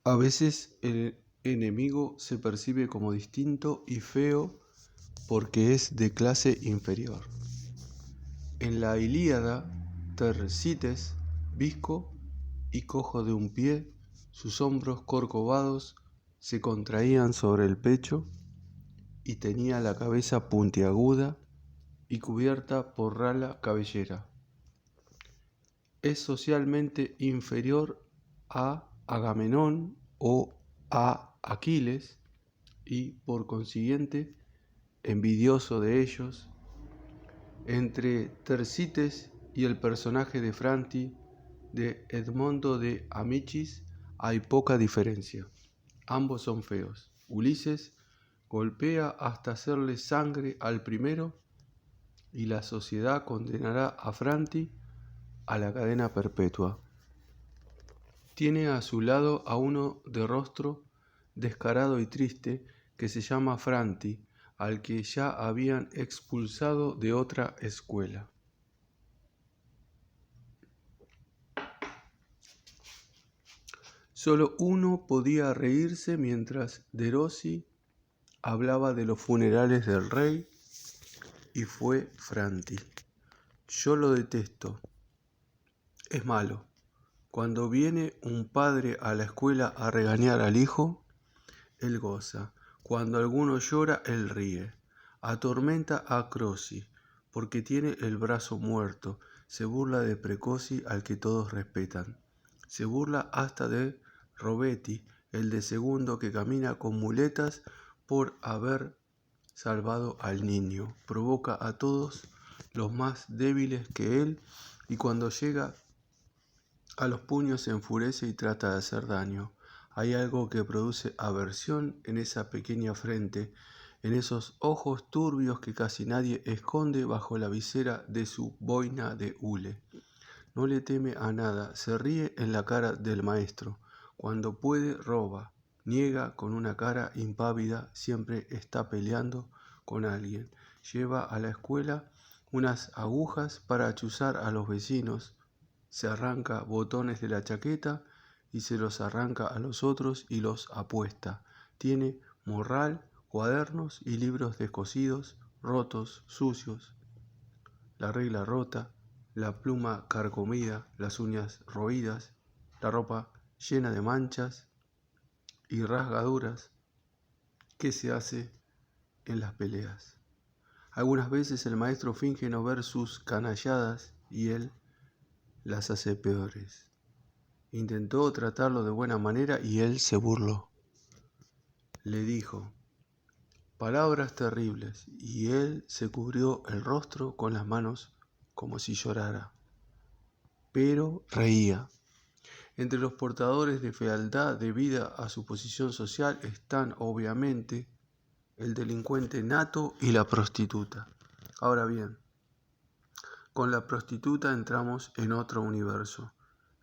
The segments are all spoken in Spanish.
A veces el enemigo se percibe como distinto y feo porque es de clase inferior. En la Ilíada, Tersites, visco y cojo de un pie, sus hombros corcovados se contraían sobre el pecho y tenía la cabeza puntiaguda y cubierta por rala cabellera. Es socialmente inferior a Agamenón o a Aquiles y, por consiguiente, envidioso de ellos. Entre Tersites y el personaje de Franti de Edmondo de Amicis hay poca diferencia. Ambos son feos. Ulises golpea hasta hacerle sangre al primero y la sociedad condenará a Franti a la cadena perpetua. Tiene a su lado a uno de rostro descarado y triste que se llama Franti, al que ya habían expulsado de otra escuela. Solo uno podía reírse mientras Derossi hablaba de los funerales del rey, y fue Franti. Yo lo detesto. Es malo. Cuando viene un padre a la escuela a regañar al hijo, él goza. Cuando alguno llora, él ríe. Atormenta a Crossi, porque tiene el brazo muerto. Se burla de Precoci, al que todos respetan. Se burla hasta de Robetti, el de segundo que camina con muletas por haber salvado al niño. Provoca a todos los más débiles que él, y cuando llega a los puños se enfurece y trata de hacer daño. Hay algo que produce aversión en esa pequeña frente, en esos ojos turbios que casi nadie esconde bajo la visera de su boina de hule. No le teme a nada, se ríe en la cara del maestro. Cuando puede, roba. Niega con una cara impávida, siempre está peleando con alguien. Lleva a la escuela unas agujas para achuzar a los vecinos. Se arranca botones de la chaqueta y se los arranca a los otros y los apuesta. Tiene morral, cuadernos y libros descosidos, rotos, sucios, la regla rota, la pluma carcomida, las uñas roídas, la ropa llena de manchas y rasgaduras que se hace en las peleas. Algunas veces el maestro finge no ver sus canalladas y él las hace peores. Intentó tratarlo de buena manera y él se burló. Le dijo palabras terribles y él se cubrió el rostro con las manos como si llorara. Pero reía. Entre los portadores de fealdad debida a su posición social están, obviamente, el delincuente nato y la prostituta. Ahora bien, con la prostituta entramos en otro universo,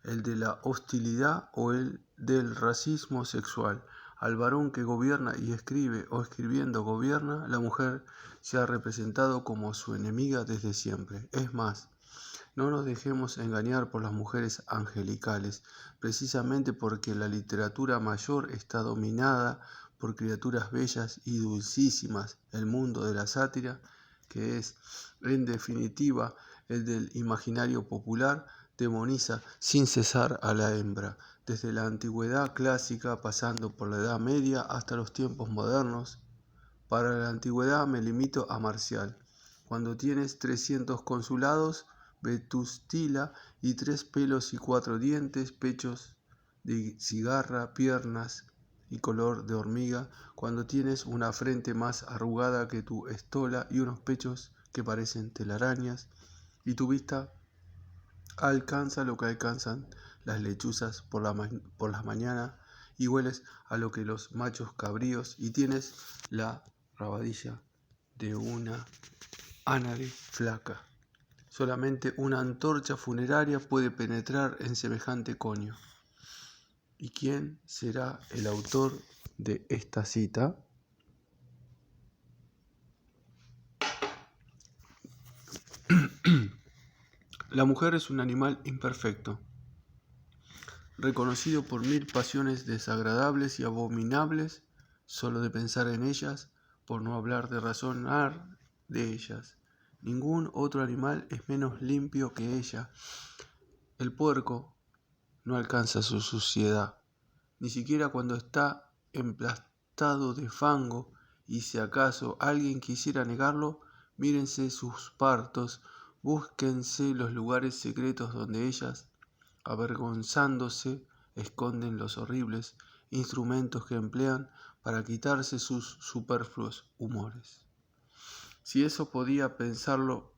el de la hostilidad o el del racismo sexual. Al varón que gobierna y escribe o escribiendo gobierna, la mujer se ha representado como su enemiga desde siempre. Es más, no nos dejemos engañar por las mujeres angelicales, precisamente porque la literatura mayor está dominada por criaturas bellas y dulcísimas. El mundo de la sátira, que es, en definitiva, el del imaginario popular, demoniza sin cesar a la hembra, desde la antigüedad clásica, pasando por la Edad Media hasta los tiempos modernos. Para la antigüedad me limito a Marcial. Cuando tienes 300 consulados, Vetustila y 3 pelos y 4 dientes, pechos de cigarra, piernas y color de hormiga, cuando tienes una frente más arrugada que tu estola y unos pechos que parecen telarañas, y tu vista alcanza lo que alcanzan las lechuzas por las mañanas, y hueles a lo que los machos cabríos, y tienes la rabadilla de una ánade flaca. Solamente una antorcha funeraria puede penetrar en semejante coño. ¿Y quién será el autor de esta cita? La mujer es un animal imperfecto. reconocido por 1000 pasiones desagradables y abominables, solo de pensar en ellas, por no hablar de razonar de ellas. Ningún otro animal es menos limpio que ella. El puerco no alcanza su suciedad, ni siquiera cuando está emplastado de fango, y si acaso alguien quisiera negarlo, mírense sus partos, búsquense los lugares secretos donde ellas, avergonzándose, esconden los horribles instrumentos que emplean para quitarse sus superfluos humores. Si eso podía pensarlo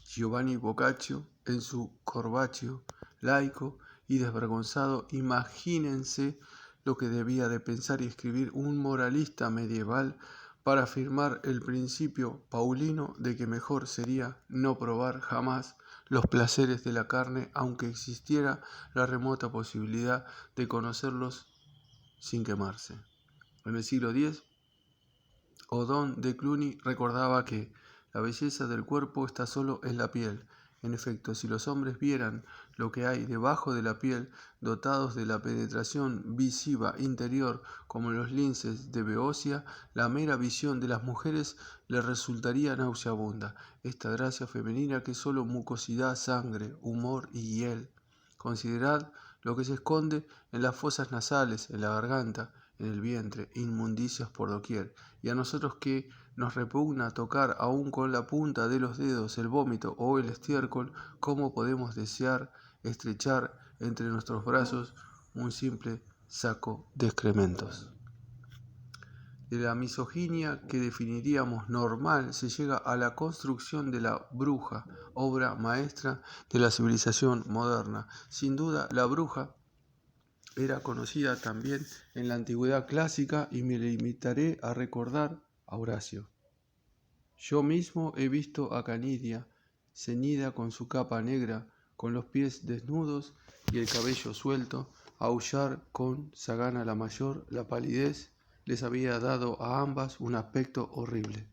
Giovanni Boccaccio en su Corbaccio laico y desvergonzado, imagínense lo que debía de pensar y escribir un moralista medieval para afirmar el principio paulino de que mejor sería no probar jamás los placeres de la carne, aunque existiera la remota posibilidad de conocerlos sin quemarse. En el siglo X, Odón de Cluny recordaba que la belleza del cuerpo está solo en la piel. En efecto, si los hombres vieran lo que hay debajo de la piel, dotados de la penetración visiva interior como los linces de Beocia, la mera visión de las mujeres les resultaría nauseabunda. Esta gracia femenina que es solo mucosidad, sangre, humor y hiel. Considerad lo que se esconde en las fosas nasales, en la garganta, en el vientre, inmundicias por doquier. Y a nosotros que nos repugna tocar aún con la punta de los dedos el vómito o el estiércol, ¿cómo podemos desear estrechar entre nuestros brazos un simple saco de excrementos? De la misoginia que definiríamos normal se llega a la construcción de la bruja, obra maestra de la civilización moderna. Sin duda, la bruja era conocida también en la antigüedad clásica y me limitaré a recordar a Horacio. Yo mismo he visto a Canidia, ceñida con su capa negra, con los pies desnudos y el cabello suelto, aullar con Sagana la mayor. La palidez les había dado a ambas un aspecto horrible.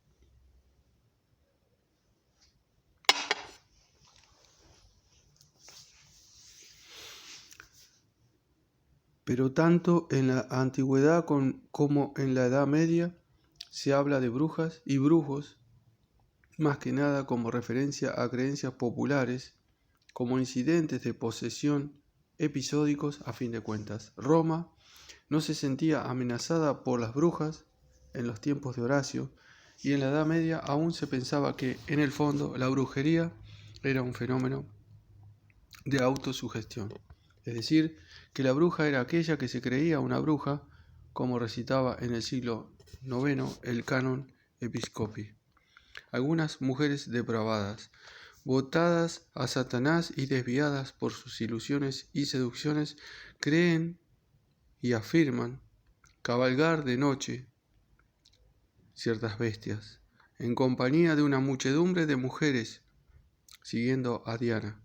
Pero tanto en la antigüedad como en la Edad Media se habla de brujas y brujos, más que nada como referencia a creencias populares, como incidentes de posesión episódicos a fin de cuentas. Roma no se sentía amenazada por las brujas en los tiempos de Horacio, y en la Edad Media aún se pensaba que, en el fondo, la brujería era un fenómeno de autosugestión. Es decir, que la bruja era aquella que se creía una bruja, como recitaba en el siglo IX el canon Episcopi. Algunas mujeres depravadas, votadas a Satanás y desviadas por sus ilusiones y seducciones, creen y afirman cabalgar de noche ciertas bestias, en compañía de una muchedumbre de mujeres, siguiendo a Diana.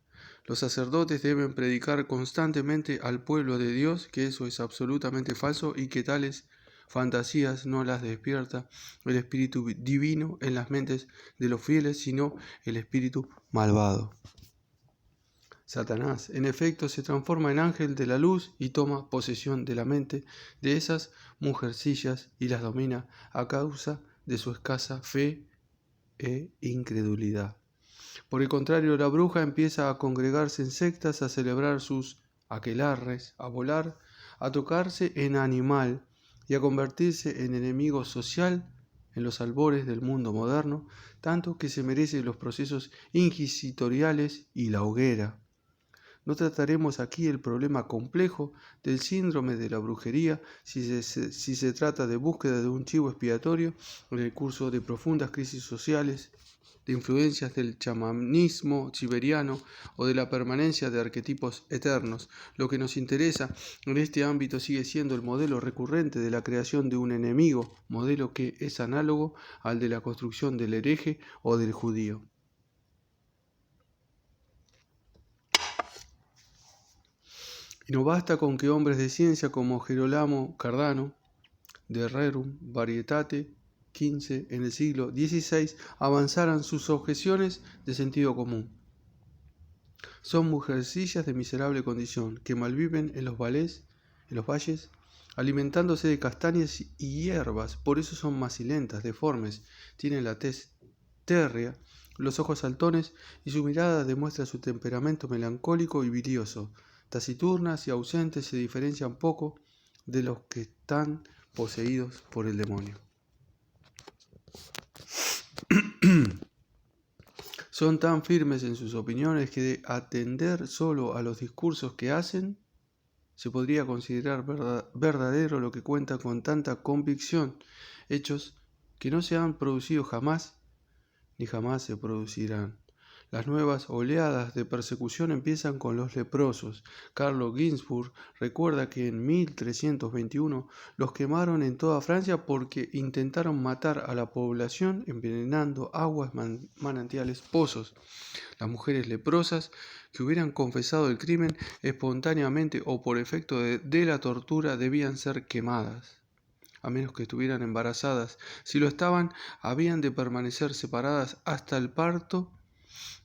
Los sacerdotes deben predicar constantemente al pueblo de Dios que eso es absolutamente falso y que tales fantasías no las despierta el espíritu divino en las mentes de los fieles, sino el espíritu malvado. Satanás, en efecto, se transforma en ángel de la luz y toma posesión de la mente de esas mujercillas y las domina a causa de su escasa fe e incredulidad. Por el contrario, la bruja empieza a congregarse en sectas, a celebrar sus aquelarres, a volar, a tocarse en animal y a convertirse en enemigo social en los albores del mundo moderno, tanto que se merece los procesos inquisitoriales y la hoguera. No trataremos aquí el problema complejo del síndrome de la brujería si se trata de búsqueda de un chivo expiatorio en el curso de profundas crisis sociales, de influencias del chamanismo siberiano o de la permanencia de arquetipos eternos. Lo que nos interesa en este ámbito sigue siendo el modelo recurrente de la creación de un enemigo, modelo que es análogo al de la construcción del hereje o del judío. Y no basta con que hombres de ciencia como Gerolamo Cardano, de Rerum Varietate 15 en el siglo XVI, avanzaran sus objeciones de sentido común. Son mujercillas de miserable condición, que malviven en los valles, alimentándose de castañas y hierbas. Por eso son macilentas, deformes, tienen la tez térrea, los ojos saltones, y su mirada demuestra su temperamento melancólico y bilioso. Taciturnas y ausentes, se diferencian poco de los que están poseídos por el demonio. Son tan firmes en sus opiniones que de atender solo a los discursos que hacen, se podría considerar verdadero lo que cuentan con tanta convicción, hechos que no se han producido jamás ni jamás se producirán. Las nuevas oleadas de persecución empiezan con los leprosos. Carlo Ginzburg recuerda que en 1321 los quemaron en toda Francia porque intentaron matar a la población envenenando aguas, manantiales, pozos. Las mujeres leprosas que hubieran confesado el crimen espontáneamente o por efecto de la tortura debían ser quemadas, a menos que estuvieran embarazadas. Si lo estaban, habían de permanecer separadas hasta el parto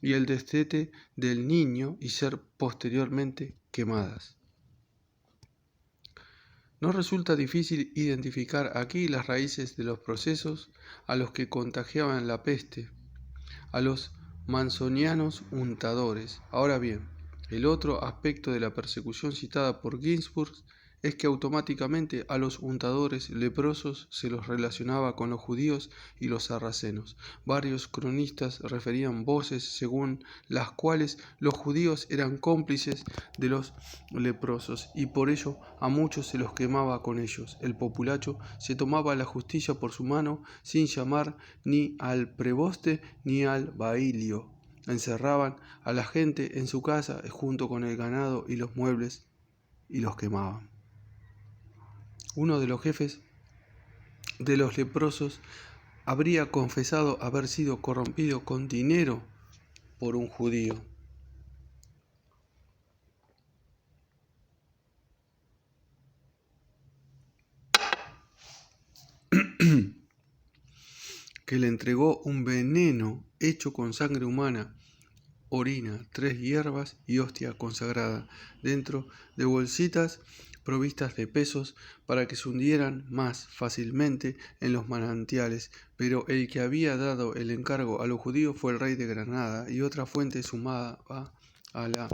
y el destete del niño y ser posteriormente quemadas. No resulta difícil identificar aquí las raíces de los procesos a los que contagiaban la peste, a los manzonianos untadores. Ahora bien, el otro aspecto de la persecución citada por Ginzburg es que automáticamente a los untadores leprosos se los relacionaba con los judíos y los sarracenos. Varios cronistas referían voces según las cuales los judíos eran cómplices de los leprosos y por ello a muchos se los quemaba con ellos. El populacho se tomaba la justicia por su mano sin llamar ni al preboste ni al bailio. Encerraban a la gente en su casa junto con el ganado y los muebles y los quemaban. Uno de los jefes de los leprosos habría confesado haber sido corrompido con dinero por un judío. Que le entregó un veneno hecho con sangre humana, orina, 3 hierbas y hostia consagrada, dentro de bolsitas provistas de pesos para que se hundieran más fácilmente en los manantiales, pero el que había dado el encargo a los judíos fue el rey de Granada, y otra fuente sumaba a la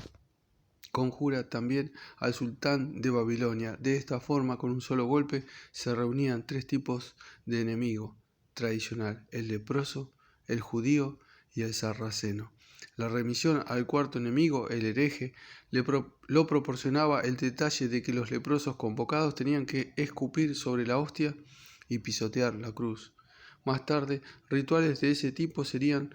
conjura también al sultán de Babilonia. De esta forma, con un solo golpe, se reunían 3 tipos de enemigo tradicional: el leproso, el judío y el sarraceno. La remisión al cuarto enemigo, el hereje, lo proporcionaba el detalle de que los leprosos convocados tenían que escupir sobre la hostia y pisotear la cruz. Más tarde, rituales de ese tipo serán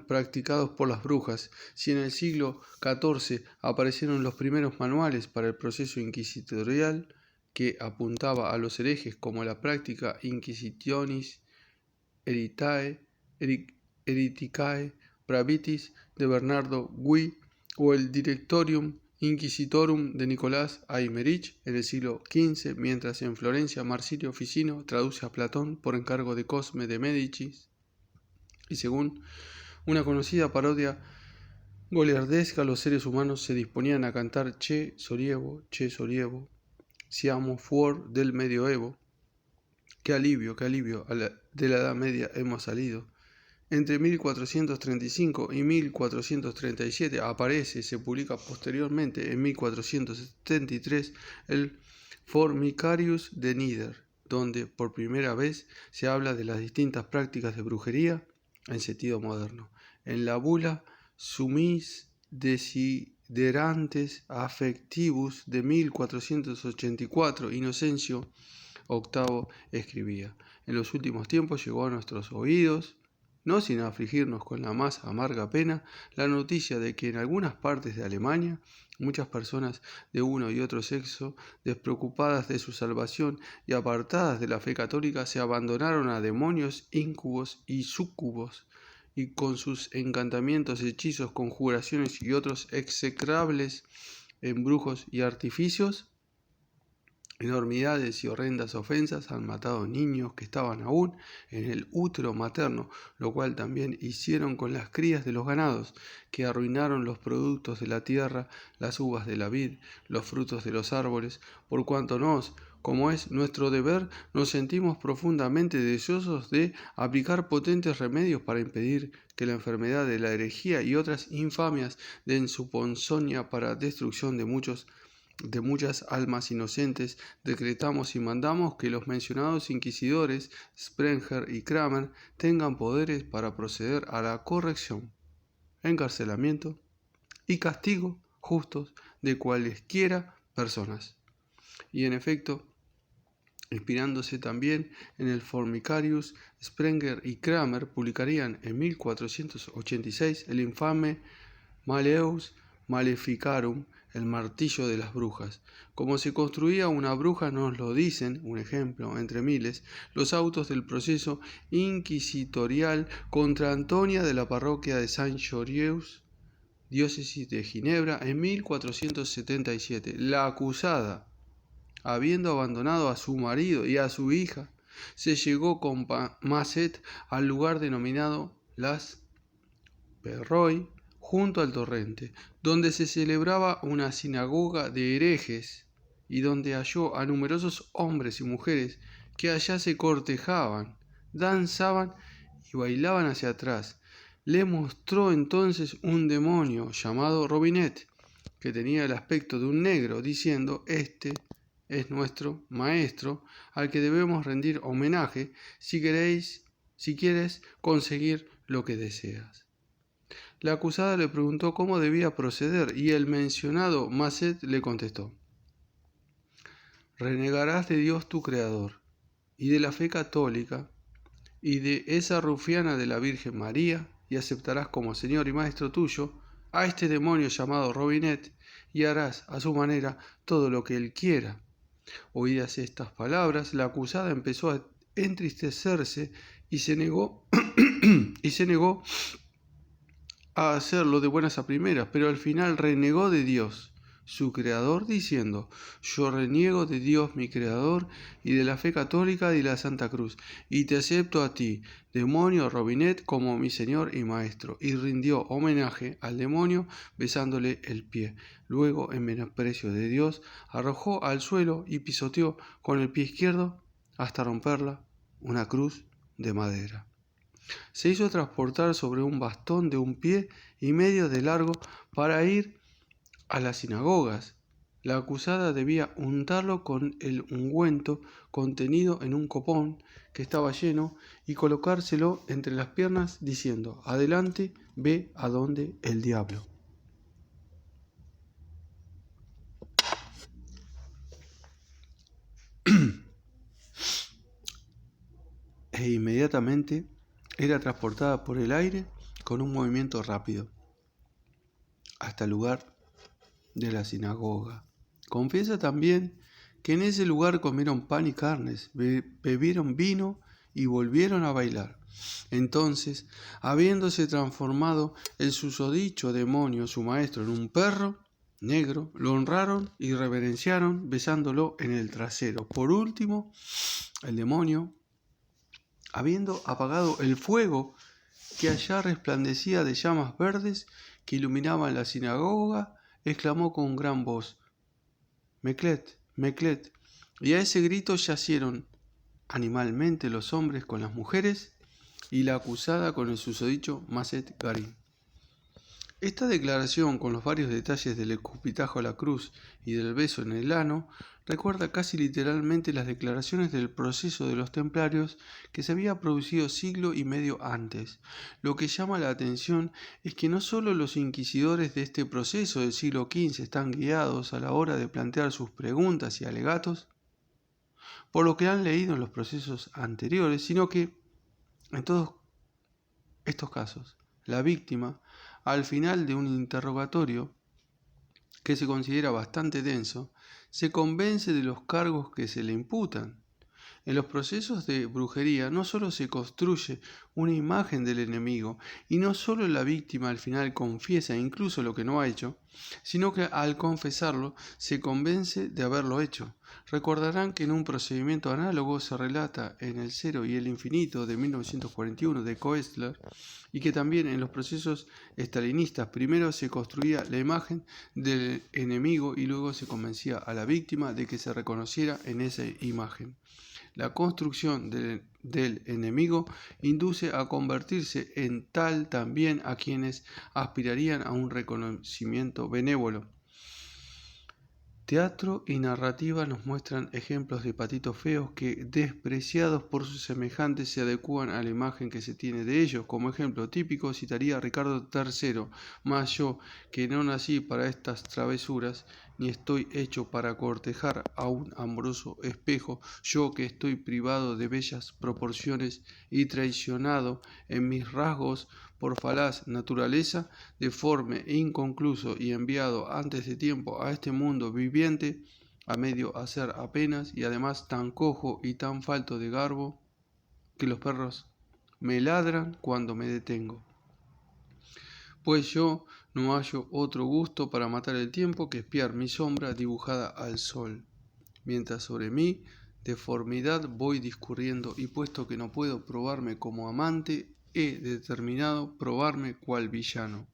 practicados por las brujas. Si en el siglo XIV aparecieron los primeros manuales para el proceso inquisitorial que apuntaba a los herejes, como la práctica Inquisitionis Hereticae Pravitis de Bernardo Gui o el Directorium Inquisitorum de Nicolás Aymerich en el siglo XV, mientras en Florencia Marsilio Ficino traduce a Platón por encargo de Cosme de Médicis, y según una conocida parodia goliardesca, los seres humanos se disponían a cantar Che Sorievo, siamo fuor del medioevo. Qué alivio, de la Edad Media hemos salido. Entre 1435 y 1437 aparece, se publica posteriormente en 1473, el Formicarius de Nider, donde por primera vez se habla de las distintas prácticas de brujería en sentido moderno. En la bula Summis Desiderantes Affectivus de 1484, Inocencio VIII escribía: en los últimos tiempos llegó a nuestros oídos, no sin afligirnos con la más amarga pena, la noticia de que en algunas partes de Alemania muchas personas de uno y otro sexo, despreocupadas de su salvación y apartadas de la fe católica, se abandonaron a demonios, íncubos y súcubos, y con sus encantamientos, hechizos, conjuraciones y otros execrables embrujos y artificios, Enormidades y horrendas ofensas han matado niños que estaban aún en el útero materno, lo cual también hicieron con las crías de los ganados, que arruinaron los productos de la tierra, las uvas de la vid, los frutos de los árboles, por cuanto como es nuestro deber, nos sentimos profundamente deseosos de aplicar potentes remedios para impedir que la enfermedad de la herejía y otras infamias den su ponzoña para destrucción de muchas almas inocentes, decretamos y mandamos que los mencionados inquisidores, Sprenger y Kramer, tengan poderes para proceder a la corrección, encarcelamiento y castigo justos de cualesquiera personas. Y en efecto, inspirándose también en el Formicarius, Sprenger y Kramer publicarían en 1486 el infame Malleus Maleficarum, el martillo de las brujas. Como se construía una bruja nos lo dicen, un ejemplo entre miles, los autos del proceso inquisitorial contra Antonia de la parroquia de Saint-Joyeuse, diócesis de Ginebra, en 1477. La acusada, habiendo abandonado a su marido y a su hija, se llegó con Masset al lugar denominado Las Perroy, junto al torrente, donde se celebraba una sinagoga de herejes y donde halló a numerosos hombres y mujeres que allá se cortejaban, danzaban y bailaban hacia atrás. Le mostró entonces un demonio llamado Robinet, que tenía el aspecto de un negro, diciendo: «Este es nuestro maestro, al que debemos rendir homenaje si quieres conseguir lo que deseas». La acusada le preguntó cómo debía proceder y el mencionado Masset le contestó: «Renegarás de Dios tu Creador y de la fe católica y de esa rufiana de la Virgen María y aceptarás como Señor y Maestro tuyo a este demonio llamado Robinet y harás a su manera todo lo que él quiera». Oídas estas palabras, la acusada empezó a entristecerse y se negó a hacerlo de buenas a primeras, pero al final renegó de Dios, su Creador, diciendo: «Yo reniego de Dios mi Creador y de la fe católica y de la Santa Cruz, y te acepto a ti, demonio Robinet, como mi Señor y Maestro», y rindió homenaje al demonio besándole el pie. Luego, en menosprecio de Dios, arrojó al suelo y pisoteó con el pie izquierdo hasta romperla una cruz de madera. Se hizo transportar sobre un bastón de 1,5 pies de largo para ir a las sinagogas. La acusada debía untarlo con el ungüento contenido en un copón que estaba lleno y colocárselo entre las piernas diciendo: «Adelante, ve a donde el diablo». E inmediatamente era transportada por el aire con un movimiento rápido hasta el lugar de la sinagoga. Confiesa también que en ese lugar comieron pan y carnes, bebieron vino y volvieron a bailar. Entonces, habiéndose transformado el susodicho demonio, su maestro, en un perro negro, lo honraron y reverenciaron besándolo en el trasero. Por último, el demonio, habiendo apagado el fuego que allá resplandecía de llamas verdes que iluminaban la sinagoga, exclamó con gran voz: «Meclet, Meclet», y a ese grito yacieron animalmente los hombres con las mujeres y la acusada con el susodicho Masset Garin. Esta declaración, con los varios detalles del escupitajo a la cruz y del beso en el ano, recuerda casi literalmente las declaraciones del proceso de los templarios que se había producido siglo y medio antes. Lo que llama la atención es que no solo los inquisidores de este proceso del siglo XV están guiados a la hora de plantear sus preguntas y alegatos por lo que han leído en los procesos anteriores, sino que, en todos estos casos, la víctima, al final de un interrogatorio que se considera bastante denso, se convence de los cargos que se le imputan. En los procesos de brujería no solo se construye una imagen del enemigo y no solo la víctima al final confiesa incluso lo que no ha hecho, sino que al confesarlo se convence de haberlo hecho. Recordarán que en un procedimiento análogo se relata en El Cero y el Infinito de 1941 de Koestler y que también en los procesos estalinistas primero se construía la imagen del enemigo y luego se convencía a la víctima de que se reconociera en esa imagen. La construcción del enemigo induce a convertirse en tal también a quienes aspirarían a un reconocimiento benévolo. Teatro y narrativa nos muestran ejemplos de patitos feos que, despreciados por sus semejantes, se adecúan a la imagen que se tiene de ellos. Como ejemplo típico citaría a Ricardo III, mas yo, que no nací para estas travesuras, ni estoy hecho para cortejar a un amoroso espejo, yo que estoy privado de bellas proporciones y traicionado en mis rasgos por falaz naturaleza, deforme e inconcluso y enviado antes de tiempo a este mundo viviente, a medio hacer apenas y además tan cojo y tan falto de garbo, que los perros me ladran cuando me detengo. Pues yo no hallo otro gusto para matar el tiempo que espiar mi sombra dibujada al sol, mientras sobre mi deformidad voy discurriendo, y puesto que no puedo probarme como amante, he determinado probarme cual villano.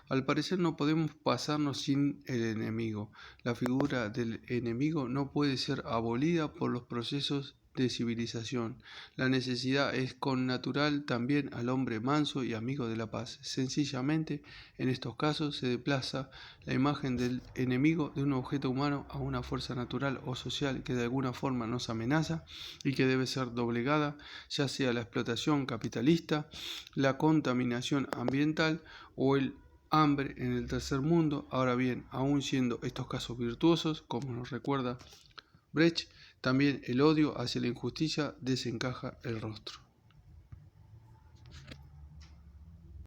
Al parecer no podemos pasarnos sin el enemigo. La figura del enemigo no puede ser abolida por los procesos de civilización. La necesidad es connatural también al hombre manso y amigo de la paz. Sencillamente, en estos casos se desplaza la imagen del enemigo de un objeto humano a una fuerza natural o social que de alguna forma nos amenaza y que debe ser doblegada, ya sea la explotación capitalista, la contaminación ambiental o el hambre en el tercer mundo. Ahora bien, aun siendo estos casos virtuosos, como nos recuerda Brecht, también el odio hacia la injusticia desencaja el rostro.